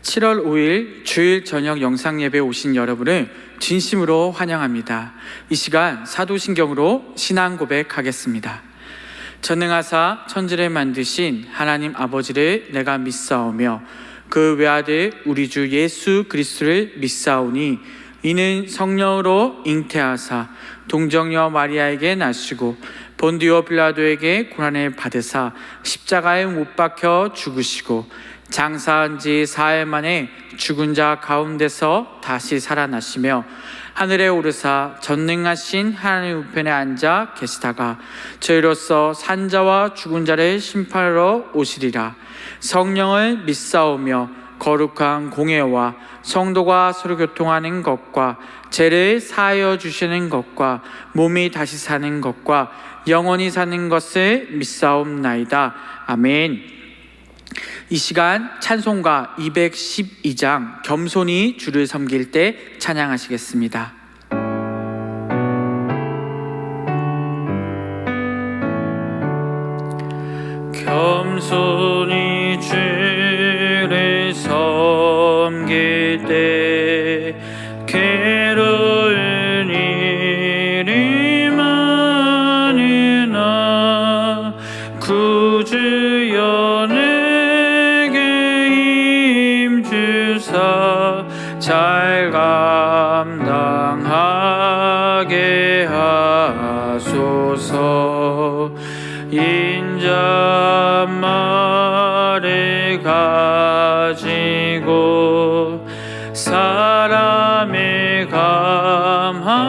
7월 5일 주일 저녁 영상 예배 오신 여러분을 진심으로 환영합니다. 이 시간 사도신경으로 신앙 고백하겠습니다. 전능하사 천지를 만드신 하나님 아버지를 내가 믿사오며 그 외아들 우리 주 예수 그리스도를 믿사오니 이는 성령으로 잉태하사 동정녀 마리아에게 나시고 본디오 빌라도에게 고난을 받으사 십자가에 못 박혀 죽으시고 장사한 지 4일 만에 죽은 자 가운데서 다시 살아나시며 하늘에 오르사 전능하신 하나님 우편에 앉아 계시다가 저희로서 산자와 죽은 자를 심판하러 오시리라. 성령을 믿사오며 거룩한 공예와 성도가 서로 교통하는 것과 죄를 사하여 주시는 것과 몸이 다시 사는 것과 영원히 사는 것을 믿사옵나이다. 아멘. 이 시간 찬송가 212장 겸손히 주를 섬길 때 찬양하시겠습니다. 겸손히 주를 섬길 때 괴로운 일이 많으나 구주여 잘 감당하게 하소서. 인자말을 가지고 사람을 감화시키며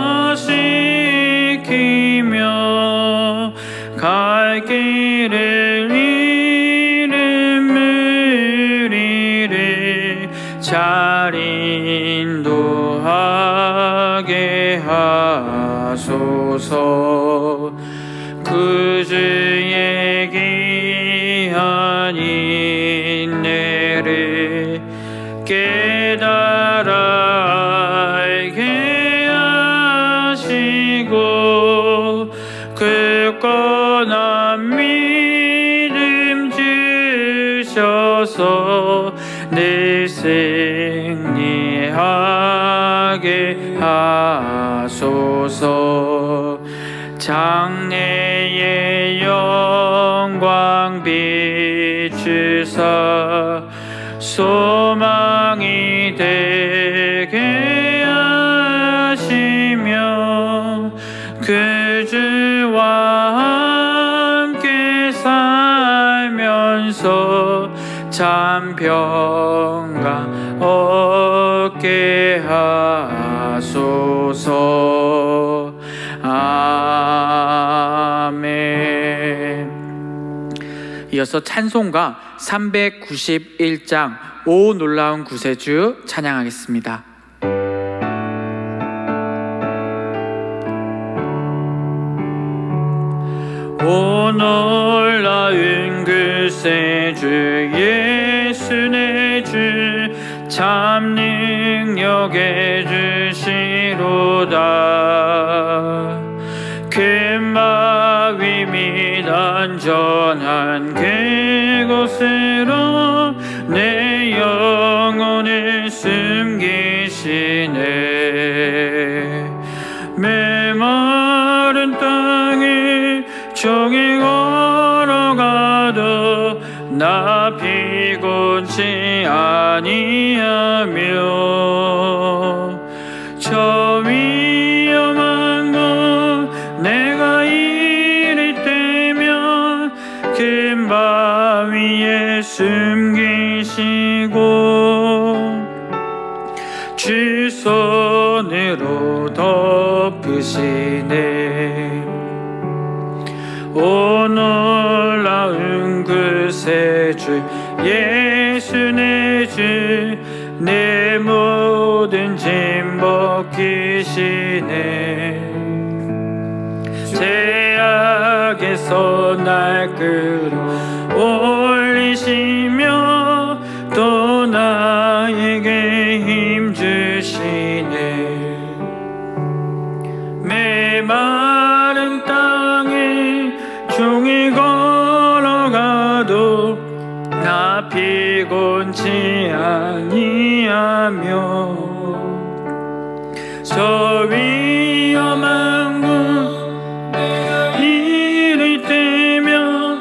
갈 길을 잃은 무리를 잘 인도하게 하소서. 구주의 귀한 인내를 깨달아 알게 하시고 굳건한 믿음 주셔서 늘 승리하게 하소서. 장래의 영광 비추사 소망이 되게 하시며 그 주와 함께 살면서 참 평강 얻게 하소서. 아멘. 이어서 찬송가 391장 오 놀라운 구세주 찬양하겠습니다. 오 놀라운 구세주 예수 내 주 참 능력에 주시로다. 큰 바위 및 안전한 그곳으로 내 영혼을 숨기시네. 메마른 땅에 종일 걸어가도 나 피곤치 아니하며 저 위험한 곳 내가 이를 때면 큰 바위에 숨기시고 주 손으로 덮으시네. 오 놀라운 구세주 예수 내 주 내 모든 짐 벗기시네. 죄악에서 날 끌어올리시며 또 나에게 힘 주시네. 메마른 땅에 종일 걸어가도 나 나 피곤치 아니하며 저 위험한 곳 이를 때며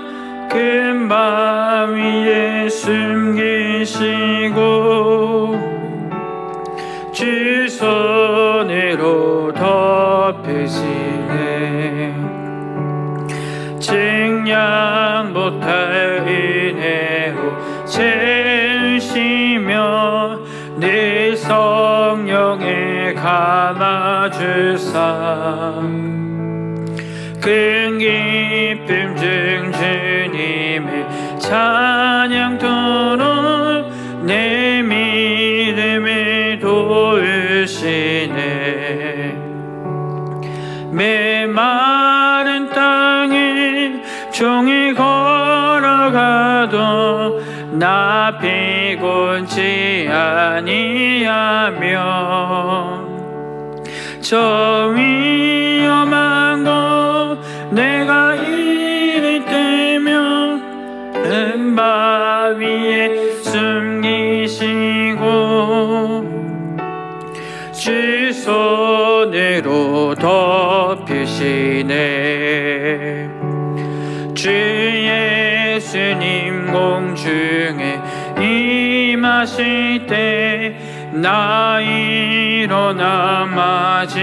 큰 바위에 숨기시고 주 손으로 덮으시네 증량 못할 은혜로 채우시며 내 성령에 감아주사 큰 기쁨 중 주님의 찬양토록 내 믿음을 도우시네 메마른 땅에 종일 걸어가도 나 피곤치 아니하며 저 위험한 곳 내가 이를 때며 큰 바위에 숨기시고 주 손으로 덮으시네 주 예수님 공중에 임하실 때 나 일어나 맞이하리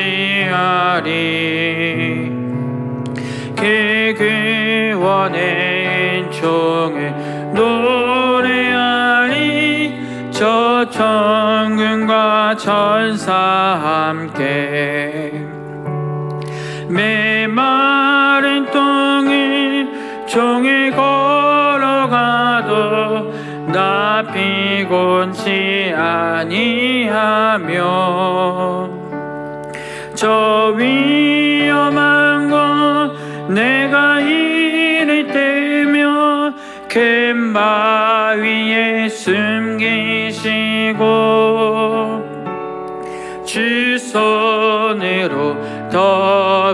그 구원의 은총을 노래하리 저 천군과 천사 함께 메마른 땅을 종일 걸어가도 나 피곤치 아니하며 저 위험한 곳 내가 이를 때며 큰 바위에 숨기시고 주 손으로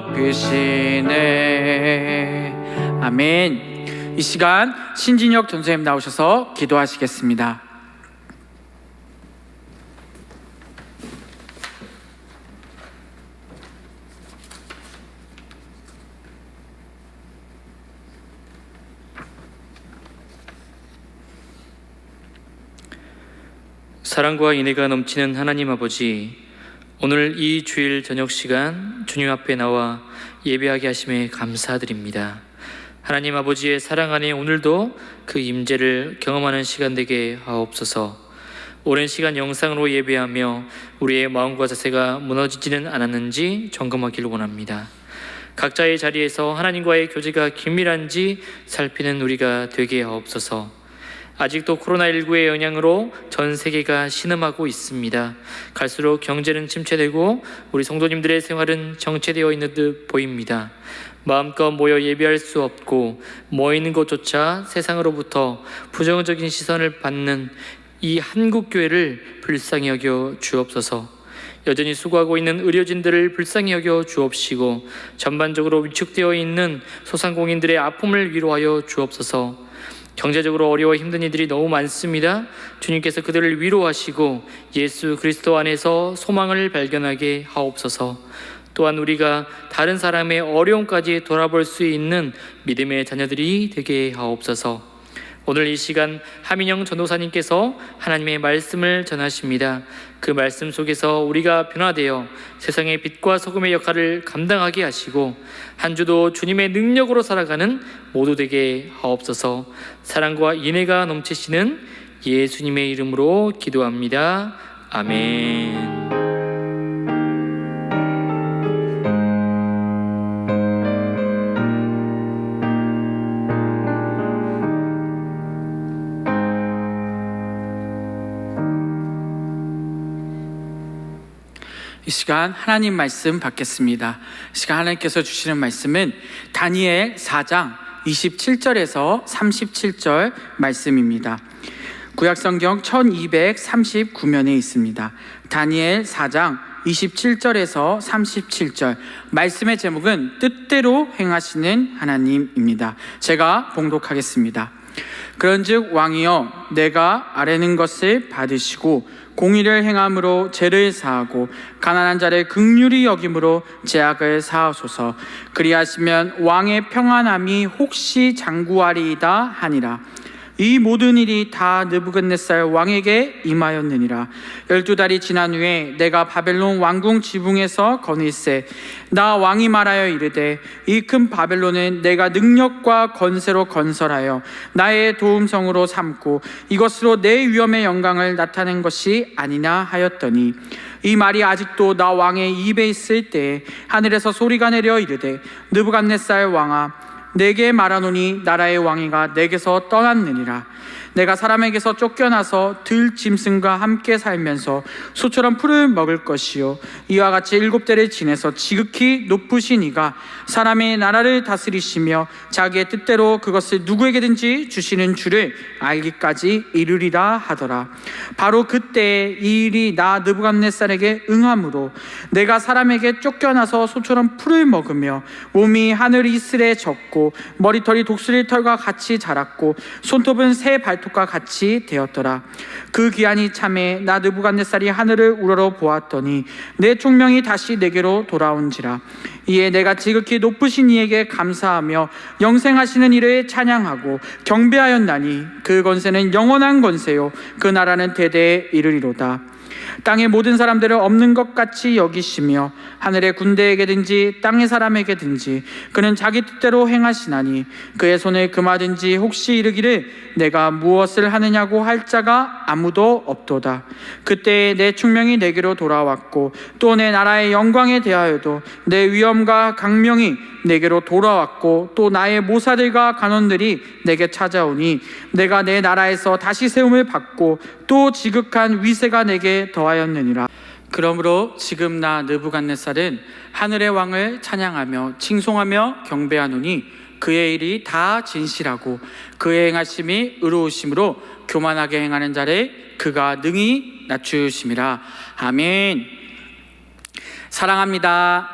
덮으시네 아멘. 이 시간 신진혁 전사님 나오셔서 기도하시겠습니다. 사랑과 인애가 넘치는 하나님 아버지, 오늘 이 주일 저녁 시간 주님 앞에 나와 예배하게 하심에 감사드립니다. 하나님 아버지의 사랑 안에 오늘도 그 임재를 경험하는 시간 되게 하옵소서. 오랜 시간 영상으로 예배하며 우리의 마음과 자세가 무너지지는 않았는지 점검하기를 원합니다. 각자의 자리에서 하나님과의 교제가 긴밀한지 살피는 우리가 되게 하옵소서. 아직도 코로나19의 영향으로 전 세계가 신음하고 있습니다. 갈수록 경제는 침체되고 우리 성도님들의 생활은 정체되어 있는 듯 보입니다. 마음껏 모여 예배할 수 없고 모이는 것조차 세상으로부터 부정적인 시선을 받는 이 한국교회를 불쌍히 여겨 주옵소서. 여전히 수고하고 있는 의료진들을 불쌍히 여겨 주옵시고 전반적으로 위축되어 있는 소상공인들의 아픔을 위로하여 주옵소서. 경제적으로 어려워 힘든 이들이 너무 많습니다. 주님께서 그들을 위로하시고 예수 그리스도 안에서 소망을 발견하게 하옵소서. 또한 우리가 다른 사람의 어려움까지 돌아볼 수 있는 믿음의 자녀들이 되게 하옵소서. 오늘 이 시간 하민영 전도사님께서 하나님의 말씀을 전하십니다. 그 말씀 속에서 우리가 변화되어 세상의 빛과 소금의 역할을 감당하게 하시고 한 주도 주님의 능력으로 살아가는 모두 되게 하옵소서. 사랑과 인애가 넘치시는 예수님의 이름으로 기도합니다. 아멘. 이 시간 하나님 말씀 받겠습니다. 이 시간 하나님께서 주시는 말씀은 다니엘 4장 27절에서 37절 말씀입니다. 구약성경 1239면에 있습니다. 다니엘 4장 27절에서 37절 말씀의 제목은 뜻대로 행하시는 하나님입니다. 제가 봉독하겠습니다. 그런즉 왕이여 내가 아뢰는 것을 받으시고 공의를 행함으로 죄를 사하고 가난한 자를 긍휼히 여김으로 죄악을 사하소서. 그리하시면 왕의 평안함이 혹시 장구하리이다 하니라. 이 모든 일이 다 느부갓네살 왕에게 임하였느니라. 12달이 지난 후에 내가 바벨론 왕궁 지붕에서 거닐세 나 왕이 말하여 이르되 이 큰 바벨론은 내가 능력과 건세로 건설하여 나의 도움성으로 삼고 이것으로 내 위엄의 영광을 나타낸 것이 아니냐 하였더니 이 말이 아직도 나 왕의 입에 있을 때에 하늘에서 소리가 내려 이르되 느부갓네살 왕아 내게 말하노니 나라의 왕위가 내게서 떠났느니라. 내가 사람에게서 쫓겨나서 들짐승과 함께 살면서 소처럼 풀을 먹을 것이요 이와 같이 7대를 지내서 지극히 높으신 이가 사람의 나라를 다스리시며 자기의 뜻대로 그것을 누구에게든지 주시는 줄을 알기까지 이르리라 하더라. 바로 그때에 이 일이 나 느부갓네살에게 응함으로 내가 사람에게 쫓겨나서 소처럼 풀을 먹으며 몸이 하늘 이슬에 젖고 머리털이 독수리 털과 같이 자랐고 손톱은 새 발톱과 같이 되었더라. 그 기한이 참에 나 느부갓네살이 하늘을 우러러 보았더니 내 총명이 다시 내게로 돌아온지라. 이에 내가 지극히 높으신 이에게 감사하며 영생하시는 이를 찬양하고 경배하였나니 그 권세는 영원한 권세요 그 나라는 대대에 이르리로다. 땅의 모든 사람들을 없는 것 같이 여기시며 하늘의 군대에게든지 땅의 사람에게든지 그는 자기 뜻대로 행하시나니 그의 손에 금하든지 혹시 이르기를 내가 무엇을 하느냐고 할 자가 아무도 없도다. 그때에 내 충명이 내게로 돌아왔고 또 내 나라의 영광에 대하여도 내 위엄과 강명이 내게로 돌아왔고 또 나의 모사들과 간원들이 내게 찾아오니 내가 내 나라에서 다시 세움을 받고 또 지극한 위세가 내게 더하였느니라. 그러므로 지금 나 느부갓네살은 하늘의 왕을 찬양하며 칭송하며 경배하노니 그의 일이 다 진실하고 그의 행하심이 의로우심으로 교만하게 행하는 자를 그가 능히 낮추심이라. 아멘. 사랑합니다.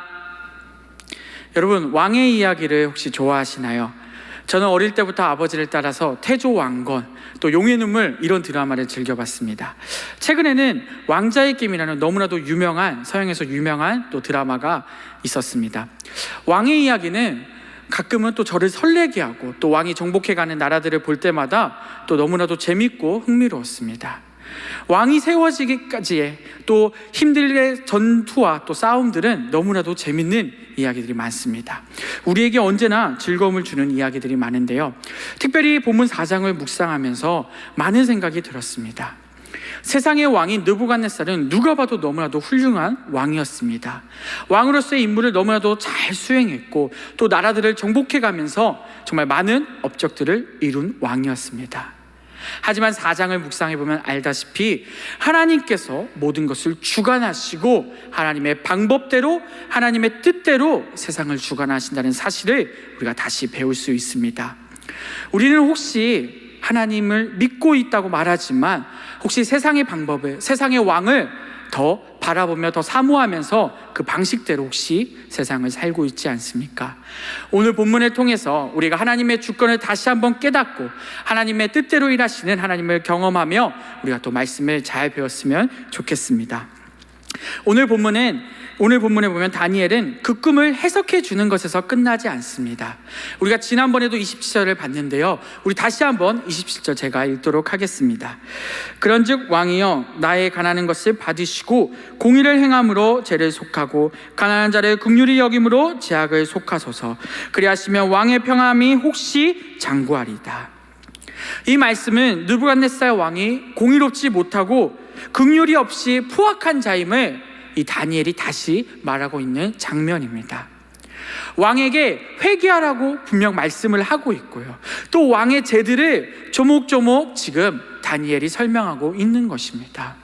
여러분, 왕의 이야기를 혹시 좋아하시나요? 저는 어릴 때부터 아버지를 따라서 태조 왕건, 또 용의 눈물 이런 드라마를 즐겨봤습니다. 최근에는 왕자의 게임이라는 너무나도 유명한, 서양에서 유명한 또 드라마가 있었습니다. 왕의 이야기는 가끔은 또 저를 설레게 하고 또 왕이 정복해가는 나라들을 볼 때마다 또 너무나도 재밌고 흥미로웠습니다. 왕이 세워지기까지의 또 힘들게 전투와 또 싸움들은 너무나도 재밌는 이야기들이 많습니다. 우리에게 언제나 즐거움을 주는 이야기들이 많은데요, 특별히 본문 4장을 묵상하면서 많은 생각이 들었습니다. 세상의 왕인 느부갓네살은 누가 봐도 너무나도 훌륭한 왕이었습니다. 왕으로서의 임무를 너무나도 잘 수행했고 또 나라들을 정복해가면서 정말 많은 업적들을 이룬 왕이었습니다. 하지만 4장을 묵상해보면 알다시피 하나님께서 모든 것을 주관하시고 하나님의 방법대로 하나님의 뜻대로 세상을 주관하신다는 사실을 우리가 다시 배울 수 있습니다. 우리는 혹시 하나님을 믿고 있다고 말하지만 혹시 세상의 방법을, 세상의 왕을 더 바라보며 더 사모하면서 그 방식대로 혹시 세상을 살고 있지 않습니까? 오늘 본문을 통해서 우리가 하나님의 주권을 다시 한번 깨닫고 하나님의 뜻대로 일하시는 하나님을 경험하며 우리가 또 말씀을 잘 배웠으면 좋겠습니다. 오늘 본문에 보면 다니엘은 그 꿈을 해석해 주는 것에서 끝나지 않습니다. 우리가 지난번에도 27절을 봤는데요, 우리 다시 한번 27절 제가 읽도록 하겠습니다. 그런즉 왕이여 나의 가난한 것을 받으시고 공의를 행함으로 죄를 속하고 가난한 자를 긍휼히 여김으로 죄악을 속하소서. 그리하시면 왕의 평안함이 혹시 장구하리이다. 이 말씀은 느부갓네살 왕이 공의롭지 못하고 긍휼이 없이 포악한 자임을 이 다니엘이 다시 말하고 있는 장면입니다. 왕에게 회개하라고 분명 말씀을 하고 있고요, 또 왕의 죄들을 조목조목 지금 다니엘이 설명하고 있는 것입니다.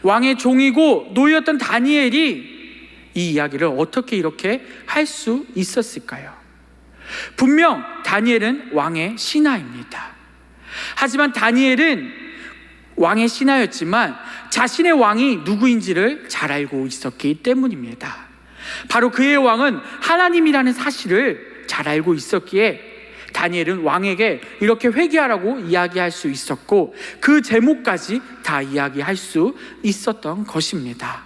왕의 종이고 노예였던 다니엘이 이 이야기를 어떻게 이렇게 할 수 있었을까요? 분명 다니엘은 왕의 신하입니다. 하지만 다니엘은 왕의 신하였지만 자신의 왕이 누구인지를 잘 알고 있었기 때문입니다. 바로 그의 왕은 하나님이라는 사실을 잘 알고 있었기에 다니엘은 왕에게 이렇게 회개하라고 이야기할 수 있었고 그 제목까지 다 이야기할 수 있었던 것입니다.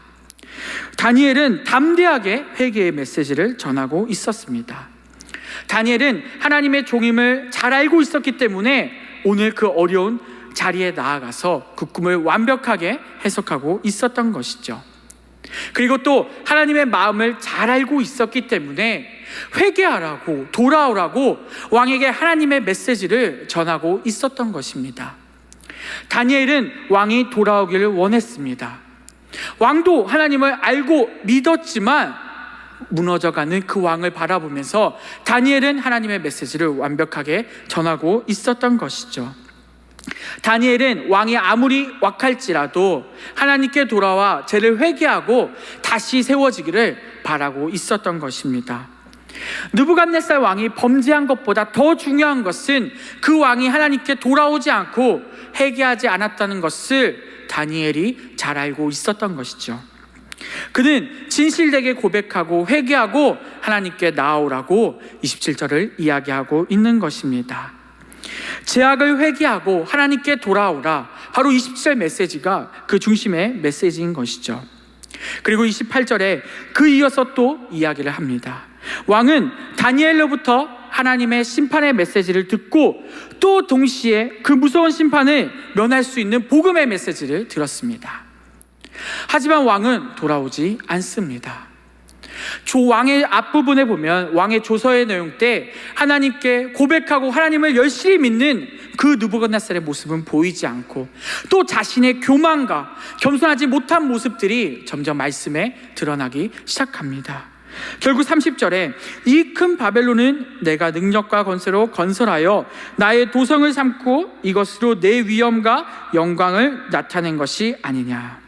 다니엘은 담대하게 회개의 메시지를 전하고 있었습니다. 다니엘은 하나님의 종임을 잘 알고 있었기 때문에 오늘 그 어려운 자리에 나아가서 그 꿈을 완벽하게 해석하고 있었던 것이죠. 그리고 또 하나님의 마음을 잘 알고 있었기 때문에 회개하라고, 돌아오라고 왕에게 하나님의 메시지를 전하고 있었던 것입니다. 다니엘은 왕이 돌아오기를 원했습니다. 왕도 하나님을 알고 믿었지만 무너져가는 그 왕을 바라보면서 다니엘은 하나님의 메시지를 완벽하게 전하고 있었던 것이죠. 다니엘은 왕이 아무리 wak할지라도 하나님께 돌아와 죄를 회개하고 다시 세워지기를 바라고 있었던 것입니다. 느부갓네살 왕이 범죄한 것보다 더 중요한 것은 그 왕이 하나님께 돌아오지 않고 회개하지 않았다는 것을 다니엘이 잘 알고 있었던 것이죠. 그는 진실되게 고백하고 회개하고 하나님께 나아오라고 27절을 이야기하고 있는 것입니다. 죄악을 회개하고 하나님께 돌아오라, 바로 27절 메시지가 그 중심의 메시지인 것이죠. 그리고 28절에 그 이어서 또 이야기를 합니다. 왕은 다니엘로부터 하나님의 심판의 메시지를 듣고 또 동시에 그 무서운 심판을 면할 수 있는 복음의 메시지를 들었습니다. 하지만 왕은 돌아오지 않습니다. 왕의 앞부분에 보면 왕의 조서의 내용 때 하나님께 고백하고 하나님을 열심히 믿는 그 느부갓네살의 모습은 보이지 않고 또 자신의 교만과 겸손하지 못한 모습들이 점점 말씀에 드러나기 시작합니다. 결국 30절에 이 큰 바벨론은 내가 능력과 권세로 건설하여 나의 도성을 삼고 이것으로 내 위엄과 영광을 나타낸 것이 아니냐.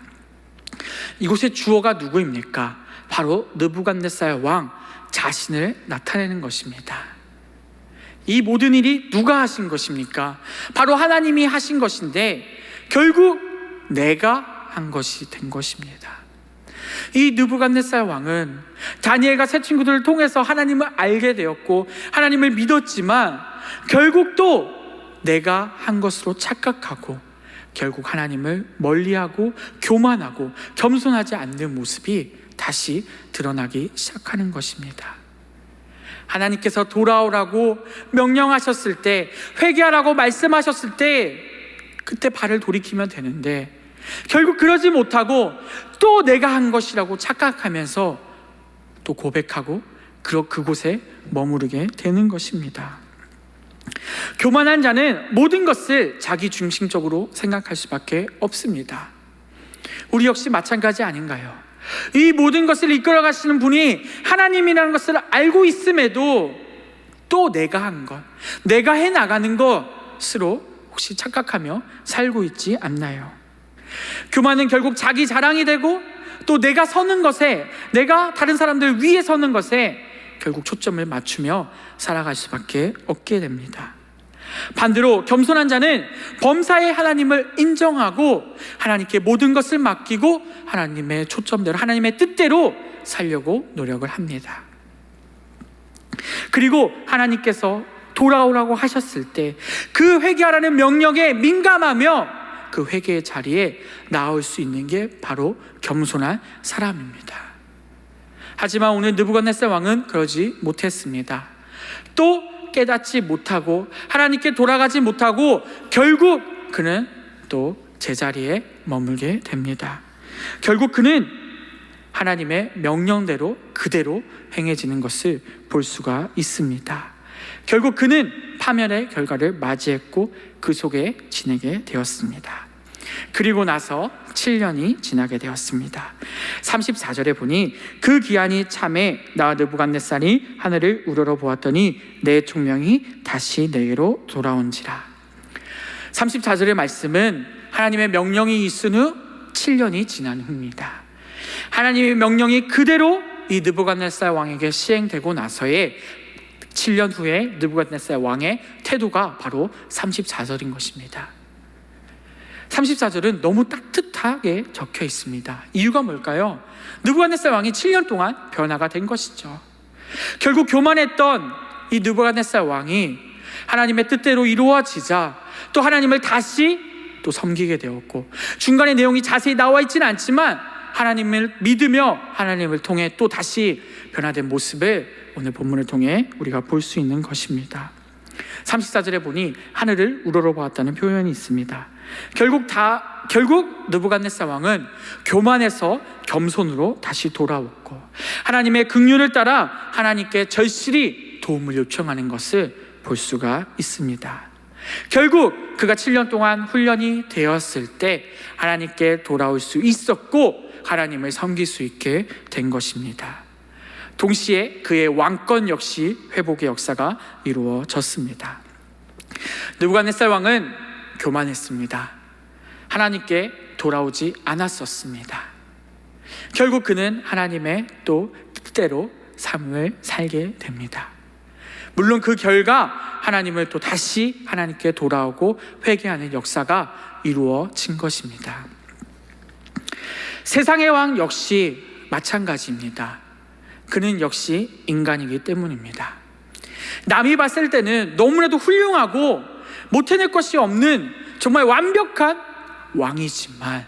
이곳의 주어가 누구입니까? 바로 느부갓네살 왕 자신을 나타내는 것입니다. 이 모든 일이 누가 하신 것입니까? 바로 하나님이 하신 것인데 결국 내가 한 것이 된 것입니다. 이 느부갓네살 왕은 다니엘과 세 친구들을 통해서 하나님을 알게 되었고 하나님을 믿었지만 결국 또 내가 한 것으로 착각하고 결국 하나님을 멀리하고 교만하고 겸손하지 않는 모습이 다시 드러나기 시작하는 것입니다. 하나님께서 돌아오라고 명령하셨을 때, 회개하라고 말씀하셨을 때 그때 발을 돌이키면 되는데 결국 그러지 못하고 또 내가 한 것이라고 착각하면서 또 고백하고 그곳에 머무르게 되는 것입니다. 교만한 자는 모든 것을 자기 중심적으로 생각할 수밖에 없습니다. 우리 역시 마찬가지 아닌가요? 이 모든 것을 이끌어 가시는 분이 하나님이라는 것을 알고 있음에도 또 내가 한 것, 내가 해 나가는 것으로 혹시 착각하며 살고 있지 않나요? 교만은 결국 자기 자랑이 되고 또 내가 서는 것에, 내가 다른 사람들 위에 서는 것에 결국 초점을 맞추며 살아갈 수밖에 없게 됩니다. 반대로 겸손한 자는 범사의 하나님을 인정하고 하나님께 모든 것을 맡기고 하나님의 초점대로, 하나님의 뜻대로 살려고 노력을 합니다. 그리고 하나님께서 돌아오라고 하셨을 때 그 회개하라는 명령에 민감하며 그 회개의 자리에 나올 수 있는 게 바로 겸손한 사람입니다. 하지만 오늘 느부갓네살 왕은 그러지 못했습니다. 또 깨닫지 못하고 하나님께 돌아가지 못하고 결국 그는 또 제자리에 머물게 됩니다. 결국 그는 하나님의 명령대로 그대로 행해지는 것을 볼 수가 있습니다. 결국 그는 파멸의 결과를 맞이했고 그 속에 지내게 되었습니다. 그리고 나서 7년이 지나게 되었습니다. 34절에 보니 그 기한이 참에 나 느부갓네살이 하늘을 우러러 보았더니 내 총명이 다시 내게로 돌아온지라. 34절의 말씀은 하나님의 명령이 있은 후 7년이 지난 후입니다. 하나님의 명령이 그대로 이 느부갓네살 왕에게 시행되고 나서의 7년 후에 느부갓네살 왕의 태도가 바로 34절인 것입니다. 34절은 너무 따뜻하게 적혀 있습니다. 이유가 뭘까요? 느부갓네살 왕이 7년 동안 변화가 된 것이죠. 결국 교만했던 이 느부갓네살 왕이 하나님의 뜻대로 이루어지자 또 하나님을 다시 또 섬기게 되었고, 중간에 내용이 자세히 나와 있지는 않지만 하나님을 믿으며 하나님을 통해 또 다시 변화된 모습을 오늘 본문을 통해 우리가 볼 수 있는 것입니다. 34절에 보니 하늘을 우러러보았다는 표현이 있습니다. 결국 느부갓네살 왕은 교만해서 겸손으로 다시 돌아왔고, 하나님의 긍휼을 따라 하나님께 절실히 도움을 요청하는 것을 볼 수가 있습니다. 결국 그가 7년 동안 훈련이 되었을 때 하나님께 돌아올 수 있었고 하나님을 섬길 수 있게 된 것입니다. 동시에 그의 왕권 역시 회복의 역사가 이루어졌습니다. 느부갓네살 왕은 교만했습니다. 하나님께 돌아오지 않았었습니다. 결국 그는 하나님의 또 뜻대로 삶을 살게 됩니다. 물론 그 결과 하나님을 또 다시 하나님께 돌아오고 회개하는 역사가 이루어진 것입니다. 세상의 왕 역시 마찬가지입니다. 그는 역시 인간이기 때문입니다. 남이 봤을 때는 너무나도 훌륭하고 못해낼 것이 없는 정말 완벽한 왕이지만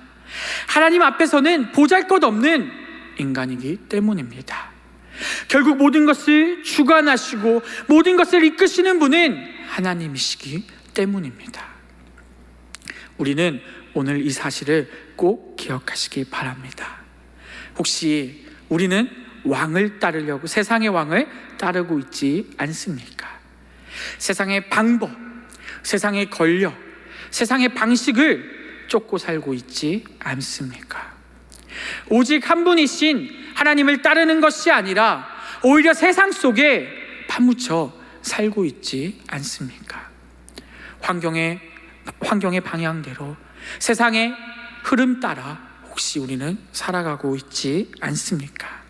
하나님 앞에서는 보잘것없는 인간이기 때문입니다. 결국 모든 것을 주관하시고 모든 것을 이끄시는 분은 하나님이시기 때문입니다. 우리는 오늘 이 사실을 꼭 기억하시기 바랍니다. 혹시 우리는 왕을 따르려고 세상의 왕을 따르고 있지 않습니까? 세상의 방법, 세상의 권력, 세상의 방식을 쫓고 살고 있지 않습니까? 오직 한 분이신 하나님을 따르는 것이 아니라 오히려 세상 속에 파묻혀 살고 있지 않습니까? 환경의 방향대로 세상의 흐름 따라 혹시 우리는 살아가고 있지 않습니까?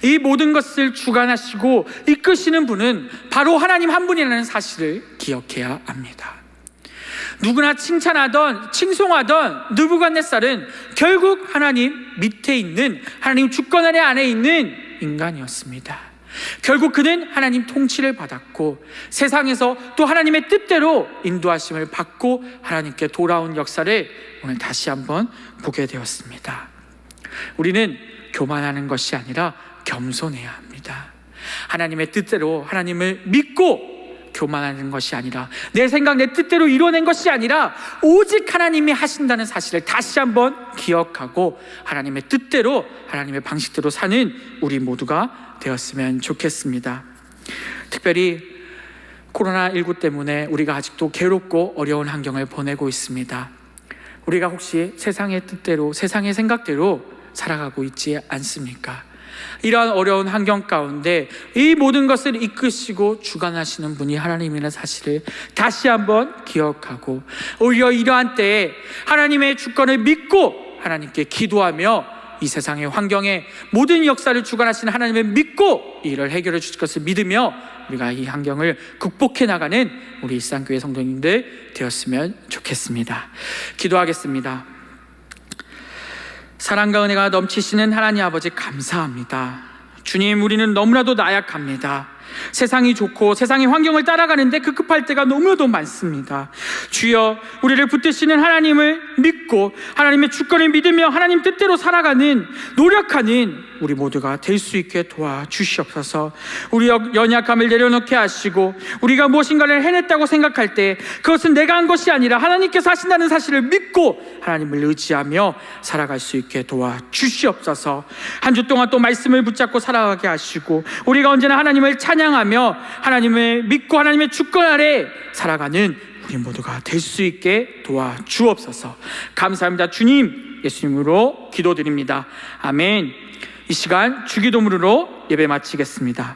이 모든 것을 주관하시고 이끄시는 분은 바로 하나님 한 분이라는 사실을 기억해야 합니다. 누구나 칭송하던 느부갓네살은 결국 하나님 밑에 있는, 하나님 주권 아래 안에 있는 인간이었습니다. 결국 그는 하나님 통치를 받았고 세상에서 또 하나님의 뜻대로 인도하심을 받고 하나님께 돌아온 역사를 오늘 다시 한번 보게 되었습니다. 우리는 교만하는 것이 아니라 겸손해야 합니다. 하나님의 뜻대로 하나님을 믿고 교만하는 것이 아니라 내 생각 내 뜻대로 이뤄낸 것이 아니라 오직 하나님이 하신다는 사실을 다시 한번 기억하고 하나님의 뜻대로 하나님의 방식대로 사는 우리 모두가 되었으면 좋겠습니다. 특별히 코로나19 때문에 우리가 아직도 괴롭고 어려운 환경을 보내고 있습니다. 우리가 혹시 세상의 뜻대로 세상의 생각대로 살아가고 있지 않습니까? 이러한 어려운 환경 가운데 이 모든 것을 이끄시고 주관하시는 분이 하나님이라는 사실을 다시 한번 기억하고 오히려 이러한 때에 하나님의 주권을 믿고 하나님께 기도하며 이 세상의 환경에 모든 역사를 주관하시는 하나님을 믿고 이 일을 해결해 주실 것을 믿으며 우리가 이 환경을 극복해 나가는 우리 일상교회 성도님들 되었으면 좋겠습니다. 기도하겠습니다. 사랑과 은혜가 넘치시는 하나님 아버지 감사합니다. 주님, 우리는 너무나도 나약합니다. 세상이 좋고 세상의 환경을 따라가는데 급급할 때가 너무나도 많습니다. 주여, 우리를 붙드시는 하나님을 믿고 하나님의 주권을 믿으며 하나님 뜻대로 살아가는 노력하는 우리 모두가 될 수 있게 도와주시옵소서. 우리의 연약함을 내려놓게 하시고 우리가 무엇인가를 해냈다고 생각할 때 그것은 내가 한 것이 아니라 하나님께서 하신다는 사실을 믿고 하나님을 의지하며 살아갈 수 있게 도와주시옵소서. 한 주 동안 또 말씀을 붙잡고 살아가게 하시고 우리가 언제나 하나님을 찬양하며 하나님을 믿고 하나님의 주권 아래 살아가는 우리 모두가 될 수 있게 도와주옵소서. 감사합니다. 주님, 예수님으로 기도드립니다. 아멘. 이 시간 주기도문으로 예배 마치겠습니다.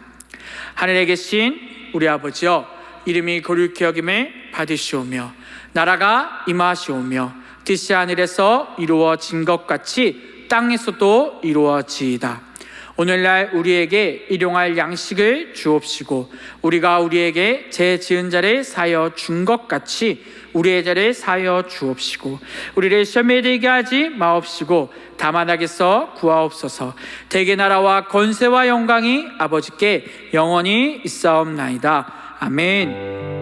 하늘에 계신 우리 아버지여, 이름이 거룩히 여김을 받으시오며 나라가 임하시오며 뜻이 하늘에서 이루어진 것 같이 땅에서도 이루어지이다. 오늘날 우리에게 일용할 양식을 주옵시고 우리가 우리에게 죄 지은 자를 사하여 준 것 같이 우리의 죄를 사하여 주옵시고 우리를 시험에 들게 하지 마옵시고 다만 악에서 구하옵소서. 대개 나라와 권세와 영광이 아버지께 영원히 있사옵나이다. 아멘.